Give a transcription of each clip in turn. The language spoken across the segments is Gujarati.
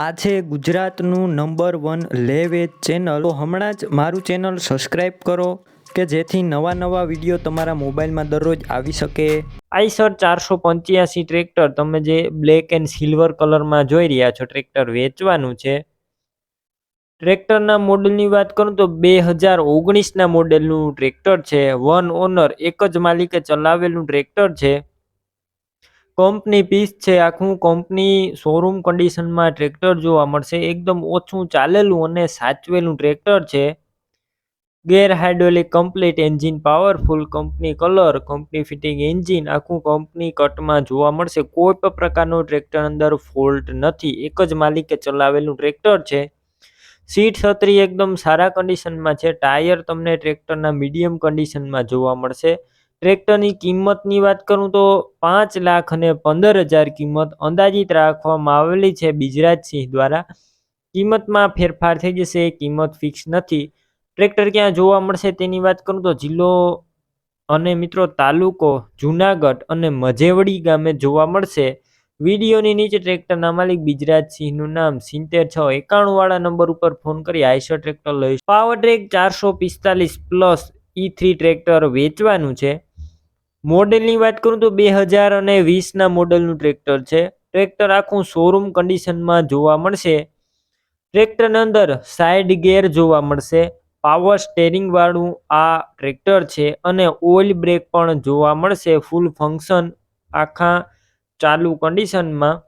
આ છે ગુજરાતનું નંબર 1 લે વેચ ચેનલ. તો હમણાં જ મારું ચેનલ સબસ્ક્રાઈબ કરો કે જેથી નવા વિડીયો તમારા મોબાઈલમાં દરરોજ આવી શકે. આઈસર 485 ટ્રેક્ટર તમે જે બ્લેક એન્ડ સિલ્વર કલરમાં જોઈ રહ્યા છો, ટ્રેક્ટર વેચવાનું છે. ટ્રેક્ટરના મોડલની વાત કરું તો 2019ના મોડેલનું ટ્રેક્ટર છે. વન ઓનર, એક જ માલિકે ચલાવેલું ટ્રેક્ટર છે. કંપની પીસ છે. આખું કંપની શોરૂમ કન્ડિશનમાં ટ્રેક્ટર જોવા મળશે. એકદમ ઓછું ચાલેલું અને સાચવેલું ટ્રેક્ટર છે. Gear hydraulic complete, engine powerful, company colour, company fitting engine, આખું કંપની કટમાં જોવા મળશે. કોઈ પણ પ્રકારનો ટ્રેક્ટર અંદર ફોલ્ટ નથી. એક જ માલિકે ચલાવેલું ટ્રેક્ટર છે. સીટ છત્રી એકદમ સારા કન્ડિશનમાં છે. ટાયર તમને ટ્રેક્ટરના મીડિયમ કન્ડિશનમાં જોવા મળશે. ટ્રેક્ટરની કિંમતની વાત કરું તો 5,15,000 કિંમત અંદાજિત રાખવામાં આવેલી છે ગુજરાતસિંહ દ્વારા. કિંમતમાં ફેરફાર થઈ જશે, કિંમત ફિક્સ નથી. ટ્રેક્ટર ક્યાં જોવા મળશે તેની વાત કરું તો જિલ્લો અને મિત્રો તાલુકો જુનાગઢ અને મજેવડી ગામે જોવા મળશે. વિડીયોની નીચે ટ્રેક્ટરના માલિક ગુજરાતસિંહનું નામ 7691 વાળા નંબર ઉપર ફોન કરી આઈસર ટ્રેક્ટર લઈશ. Power track 445 plus E3 tractor વેચવાનું છે. મોડેલની વાત કરું તો 2020ના મોડેલનું ટ્રેક્ટર છે. ટ્રેક્ટર આખું શોરૂમ કન્ડિશનમાં જોવા મળશે. ટ્રેક્ટરની અંદર સાઇડ ગેર જોવા મળશે. પાવર સ્ટેરિંગ વાળું આ ટ્રેક્ટર છે અને ઓઇલ બ્રેક પણ જોવા મળશે. ફૂલ ફંક્શન આખા ચાલુ કન્ડિશનમાં.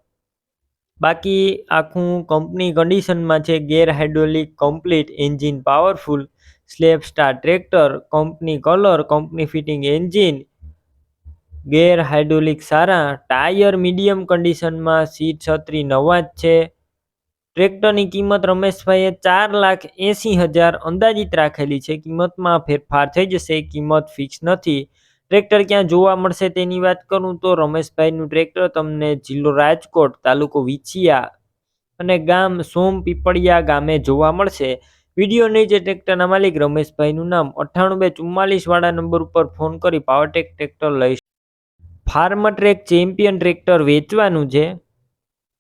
બાકી આખું કંપની કન્ડિશનમાં છે. Gear hydraulic complete, engine powerful, સ્લેપ star tractor, company colour, company fitting engine, gear hydraulic સારા, ટાયર મીડિયમ કન્ડિશનમાં, સીટ છત્રી નવા જ છે. ટ્રેક્ટરની કિંમત રમેશભાઈએ 4,80,000 અંદાજિત રાખેલી છે. કિંમતમાં ફેરફાર થઈ જશે, કિંમત ફિક્સ નથી. ટ્રેક્ટર ક્યાં જોવા મળશે તેની વાત કરું તો રમેશભાઈનું ટ્રેક્ટર તમને જિલ્લો રાજકોટ, તાલુકો વિછિયા અને ગામ સોમપીપળિયા ગામે જોવા મળશે. વિડીયો નીચે ટ્રેક્ટરના માલિક રમેશભાઈનું નામ 9844 વાળા નંબર ઉપર ફોન કરી પાવરટેક ટ્રેક્ટર લઈશ. ફાર્મ ટ્રેક ચેમ્પિયન ટ્રેક્ટર વેચવાનું છે.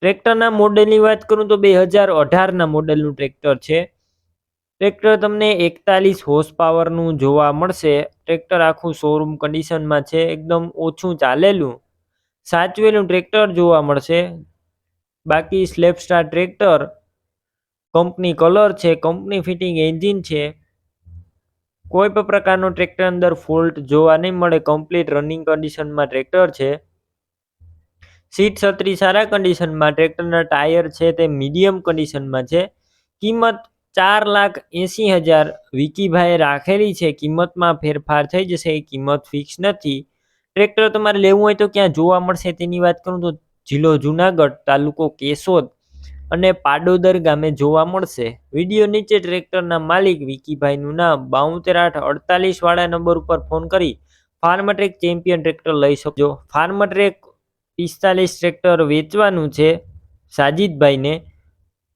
ટ્રેક્ટરના મોડેલની વાત કરું તો 2018ના મોડેલનું ટ્રેક્ટર છે. ટ્રેક્ટર તમને 41 હોર્સ પાવરનું જોવા મળશે. ટ્રેક્ટર આખું શોરૂમ કન્ડિશનમાં છે. એકદમ ઓછું ચાલેલું સાચવેલું ટ્રેક્ટર જોવા મળશે. બાકી slap star tractor, company colour છે, કંપની ફિટિંગ એન્જિન છે. કોઈ પણ પ્રકારનો ટ્રેક્ટર અંદર ફોલ્ટ જોવા નહીં મળે. કમ્પ્લીટ રનિંગ કન્ડિશનમાં ટ્રેક્ટર છે. સીટ છત્રી સારા કન્ડિશનમાં. ટ્રેક્ટરના ટાયર છે તે મીડિયમ કન્ડિશનમાં છે. કિંમત 4,80,000 વિકીભાઈએ રાખેલી છે. કિંમતમાં ફેરફાર થઈ જશે, કિંમત ફિક્સ નથી. ટ્રેક્ટર તમારે લેવું હોય તો ક્યાં જોવા મળશે તેની વાત કરું તો જિલ્લો જુનાગઢ, તાલુકો કેશોદ અને પાડોદર ગામે જોવા મળશે. વિડીયો નીચે ટ્રેક્ટરના માલિક વિકીભાઈનું નામ 72,848 વાળા નંબર ઉપર ફોન કરી ફાર્મ ટ્રેક ચેમ્પિયન ટ્રેક્ટર લઈ શકજો. ફાર્મ ટ્રેક 45 ટ્રેક્ટર વેચવાનું છે સાજીદભાઈને.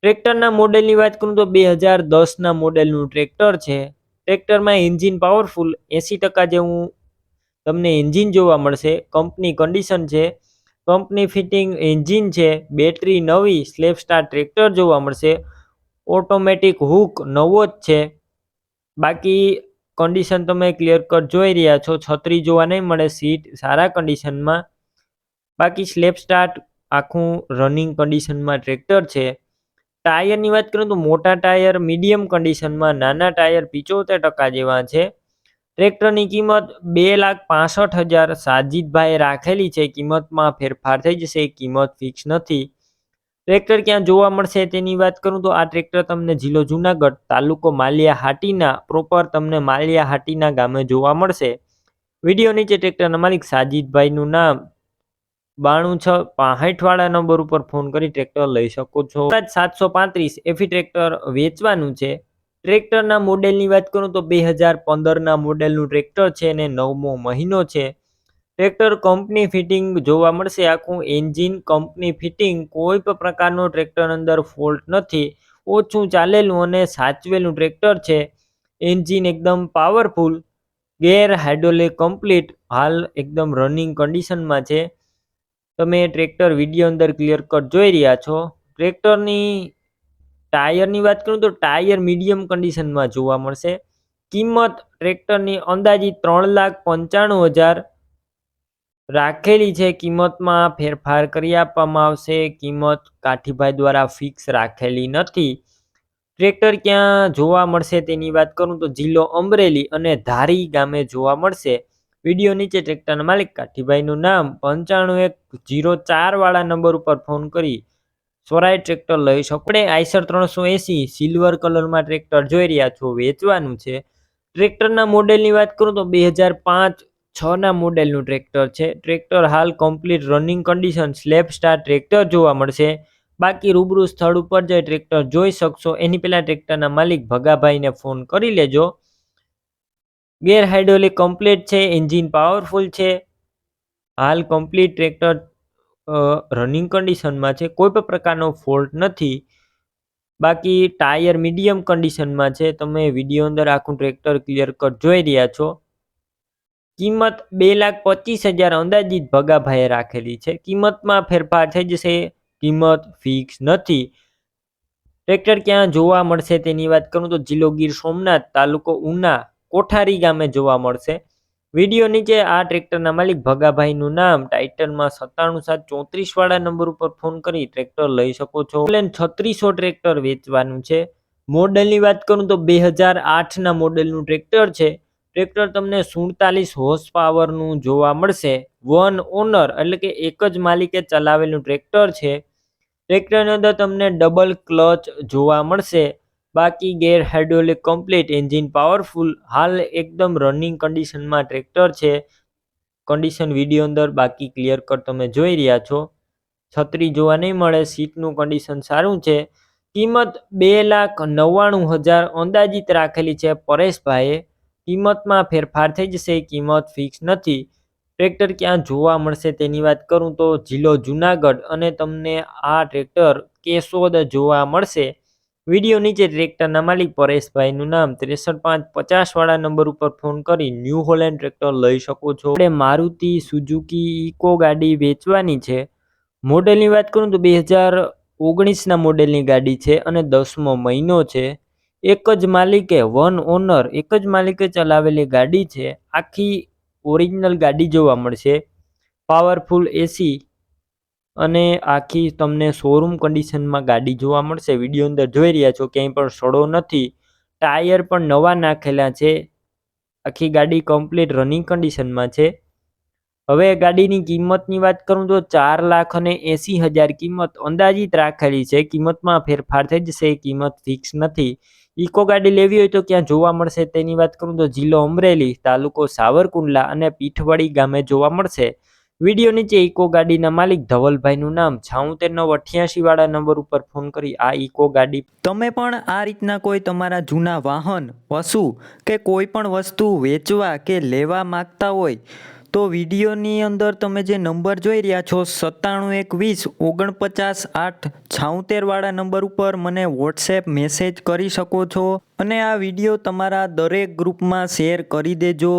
ટ્રેક્ટરના મોડેલની વાત કરું તો 2010ના મોડેલનું ટ્રેક્ટર છે. ટ્રેક્ટરમાં એન્જિન પાવરફુલ 80% જેવું તમને એન્જિન જોવા મળશે. કંપની કન્ડિશન છે. કંપની ફિટિંગ એન્જિન છે. બેટરી નવી. સ્લેપ સ્ટાર ટ્રેક્ટર જોવા મળશે. ઓટોમેટિક હુક નવો જ છે. બાકી કન્ડિશન તમે ક્લિયર કટ જોઈ રહ્યા છો. છત્રી જોવા નહીં મળે. સીટ સારા કન્ડિશનમાં. બાકી સ્લેપ સ્ટાર્ટ આખું રનિંગ કન્ડિશનમાં ટ્રેક્ટર છે. ટાયરની વાત કરું તો મોટા ટાયર મીડિયમ કન્ડિશનમાં, નાના ટાયર 75% જેવા છે. ટ્રેક્ટરની કિંમત 2,65,000 સાજીદભાઈએ રાખેલી છે. કિંમતમાં ફેરફાર થઈ જશે, કિંમત ફિક્સ નથી. ટ્રેક્ટર ક્યાં જોવા મળશે તેની વાત કરું તો આ ટ્રેક્ટર તમને જિલ્લો જુનાગઢ, તાલુકો માલિયા હાટીના, પ્રોપર તમને માલિયા હાટીના ગામે જોવા મળશે. વિડીયો નીચે ટ્રેક્ટરના માલિક સાજીદભાઈનું નામ 92,665 વાળા નંબર ઉપર ફોન કરી ટ્રેક્ટર લઈ શકો છો. 735 એફી ટ્રેક્ટર વેચવાનું છે. ટ્રેક્ટરના મોડેલની વાત કરું તો 2015ના મોડેલનું ટ્રેક્ટર છે અને 9મો મહિનો છે. ટ્રેક્ટર કંપની ફિટિંગ જોવા મળશે. આખું એન્જિન કંપની ફિટિંગ. કોઈ પણ પ્રકારનો ટ્રેક્ટર અંદર ફોલ્ટ નથી. ઓછું ચાલેલું અને સાચવેલું ટ્રેક્ટર છે. એન્જિન એકદમ પાવરફુલ. ગેર હાઇડ્રોલિક કમ્પ્લીટ. હાલ એકદમ રનિંગ કન્ડિશનમાં છે. તમે ટ્રેક્ટર વિડીયો અંદર ક્લિયર કટ જોઈ રહ્યા છો. ટ્રેક્ટરની ટાયરની વાત કરું તો ટાયર મીડિયમ કન્ડિશનમાં જોવા મળશે. કિંમત ટ્રેક્ટરની અંદાજિત 3,95,000 રાખેલી છે. કિંમતમાં ફેરફાર કરી આપવામાં આવશે. કિંમત કાઠીભાઈ દ્વારા ફિક્સ રાખેલી નથી. ટ્રેક્ટર ક્યાં જોવા મળશે તેની વાત કરું તો જિલ્લો અમરેલી અને ધારી ગામે જોવા મળશે. વિડીયો નીચે ટ્રેક્ટરના માલિક કાઠીભાઈનું નામ 95,104 વાળા નંબર ઉપર ફોન કરી સ્વરાજ ટ્રેક્ટર લઈ શકો. આપણે આઈસર 380 સિલ્વર કલરમાં ટ્રેક્ટર જોઈ રહ્યા છો, વેચવાનું છે. ટ્રેક્ટરના મોડેલની વાત કરું તો 2005-6 મોડેલનું ટ્રેક્ટર છે. ટ્રેક્ટર હાલ complete running condition slap star tractor જોવા મળશે. બાકી રૂબરૂ સ્થળ ઉપર જઈ ટ્રેક્ટર જોઈ શકશો. એની પહેલા ટ્રેક્ટરના માલિક ભગાભાઈને ફોન કરી લેજો. ગેર હાઇડ્રોલિક કમ્પ્લીટ છે, એન્જિન પાવરફુલ છે. હાલ કમ્પ્લીટ ટ્રેક્ટર રનિંગ કન્ડિશનમાં છે, કોઈ પણ પ્રકારનો ફોલ્ટ નથી. બાકી ટાયર મીડિયમ કન્ડિશનમાં છે. તમે વિડીયો અંદર આખું ટ્રેક્ટર ક્લિયર કટ જોઈ રહ્યા છો. કિંમત 2,25,000 અંદાજિત ભગાભાઈએ રાખેલી છે. કિંમતમાં ફેરફાર થઈ જશે. કિંમત ફિક્સ નથી. ટ્રેક્ટર ક્યાં જોવા મળશે તેની વાત કરું તો જિલ્લો ગીર સોમનાથ, તાલુકો ઉના, કોઠારી ગામે જોવા મળશે. વિડીયો નીચે આ ટ્રેક્ટરના માલિક ભગાભાઈનું નામ ટાઇટલમાં 97,734 વાળા નંબર ઉપર ફોન કરી ટ્રેક્ટર લઈ શકો છો. 3600 ટ્રેક્ટર વેચવાનું છે. મોડેલની વાત કરું તો 2008 મોડેલનું ટ્રેક્ટર છે. ટ્રેક્ટર તમને 47 હોર્સ પાવરનું જોવા મળશે. વન ઓનર એટલે કે એક જ માલિકે ચલાવેલું ટ્રેક્ટર છે. ટ્રેક્ટરની અંદર તમને ડબલ ક્લચ જોવા મળશે. બાકી ગેર હાઇડ્રોલિક કમ્પ્લીટ, એન્જિન પાવરફુલ, હાલ એકદમ રનિંગ કન્ડિશનમાં ટ્રેક્ટર છે. કન્ડિશન વિડીયો અંદર બાકી ક્લિયર કટ તમે જોઈ રહ્યા છો. છત્રી જોવા નહીં મળે. સીટનું કન્ડિશન સારું છે. કિંમત 2,99,000 અંદાજિત રાખેલી છે પરેશભાઈએ. કિંમતમાં ફેરફાર થઈ જશે. કિંમત ફિક્સ નથી. ટ્રેક્ટર ક્યાં જોવા મળશે તેની વાત કરું તો જિલ્લો જુનાગઢ અને તમને આ ટ્રેક્ટર કેશોદ જોવા મળશે. વિડીયો નીચે ટ્રેક્ટરના માલિક પરેશભાઈનું નામ 63,550 વાળા નંબર ઉપર ફોન કરી ન્યૂ હોલેન્ડ ટ્રેક્ટર લઈ શકો છો. આપણે મારુતિ સુઝુકી ઇકો ગાડી વેચવાની છે. મોડેલની વાત કરું તો 2019 મોડેલની ગાડી છે અને 10મો મહિનો છે. એક જ માલિકે વન ઓનર, એક જ માલિકે ચલાવેલી ગાડી છે. આખી ઓરિજિનલ ગાડી જોવા મળશે. પાવરફુલ એસી અને આખી તમને શોરૂમ કન્ડિશનમાં ગાડી જોવા મળશે. વિડીયો અંદર જોઈ રહ્યા છો, ક્યાંય પણ સડો નથી. ટાયર પણ નવા નાખેલા છે. આખી ગાડી કમ્પ્લીટ રનિંગ કન્ડિશનમાં છે. હવે ગાડીની કિંમતની વાત કરું તો 4,80,000 કિંમત અંદાજિત રાખેલી છે. કિંમતમાં ફેરફાર થઈ જશે. કિંમત ફિક્સ નથી. ઇકો ગાડી લેવી હોય તો ક્યાં જોવા મળશે તેની વાત કરું તો જિલ્લો અમરેલી, તાલુકો સાવરકુંડલા અને પીઠવાડી ગામે જોવા મળશે. વિડીયો નીચે ઇકો ગાડીના માલિક ધવલભાઈનું નામ 76,988 વાળા નંબર ઉપર ફોન કરી આ ઇકો ગાડી. તમે પણ આ રીતના કોઈ તમારા જૂના વાહન, પશુ કે કોઈ પણ વસ્તુ વેચવા કે લેવા માંગતા હોય તો વિડીયોની અંદર તમે જે નંબર જોઈ રહ્યા છો 97,120,49,876 વાળા નંબર ઉપર મને વોટ્સએપ મેસેજ કરી શકો છો અને આ વિડીયો તમારા દરેક ગ્રુપમાં શેર કરી દેજો.